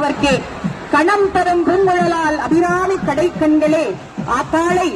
என்பவர்க்கே கணம் தரும் பூங்குழலால் அபிராமி கடைக்கண்களே ஆத்தாளை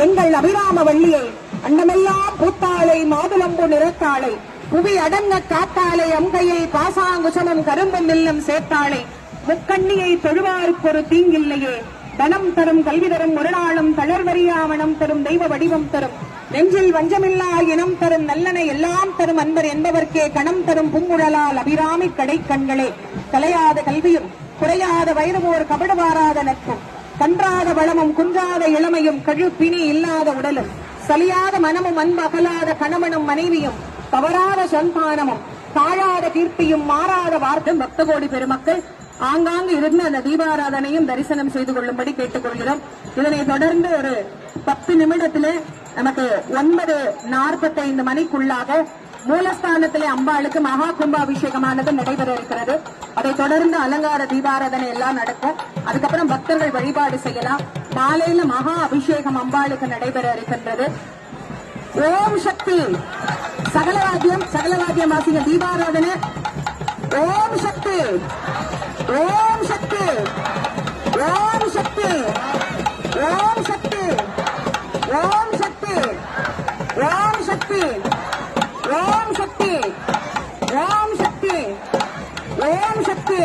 எங்கள் அபிராம வள்ளியை அண்டமெல்லாம் பூத்தாளை மாதுளம்பு நிறத்தாளை புவி அடங்க காத்தாளை அங்கையில் பாசாங்குசமும் கரும்பும் இல்லம் சேர்த்தாளை முக்கண்ணியை தொழுவாருக்கு ஒரு தீங்கில்லையே தனம் தரும் கல்வி தரும் ஒரு நாளும் தளர்வரியாவனம் தரும் தெய்வ வடிவம் தரும் நெஞ்சில் வஞ்சமில்லா இனம் தரும் நல்லன எல்லாம் தரும் அன்பர் என்பவர்க்கே கணம் தரும் பூங்குழலால் அபிராமி கடைக்கண்களே கலையாத கல்வியும் குறையாத வயதுவோர் கபடுவாராத நட்பும் கன்றாத வளமும் குன்றாத இளமையும் கழுப்பினி இல்லாத உடலும் சலியாத மனமும் அன்பு அகலாத கணவனும் மனைவியும் தவறாத சந்தானமும் தாழாத கீர்த்தியும் மாறாத வார்த்தையும் பக்தகோடி பெருமக்கள் ஆங்காங்கு இருந்து அந்த தீபாராதனையும் தரிசனம் செய்து கொள்ளும்படி கேட்டுக் கொள்கிறோம். இதனை தொடர்ந்து ஒரு 10 நிமிடத்திலே நமக்கு 9:45 மணிக்குள்ளாக மூலஸ்தானத்திலே அம்பாளுக்கு மகா கும்பாபிஷேகமானது நடைபெற இருக்கிறது. அதை தொடர்ந்து அலங்கார தீபாராதனை எல்லாம் நடக்கும். அதுக்கப்புறம் பக்தர்கள் வழிபாடு செய்யலாம். மாலையில மகா அபிஷேகம் அம்பாளுக்கு நடைபெற இருக்கின்றது. ஓம் சக்தி சகலவாத்தியம் வாசிங்க தீபாராதனை. ஓம் சக்தி ஓம் சக்தி ஓம் சக்தி ஓம் சக்தி ஓம் சக்தி ஓம் சக்தி ஓம் சக்தி ஓம் சக்தி ஓம் சக்தி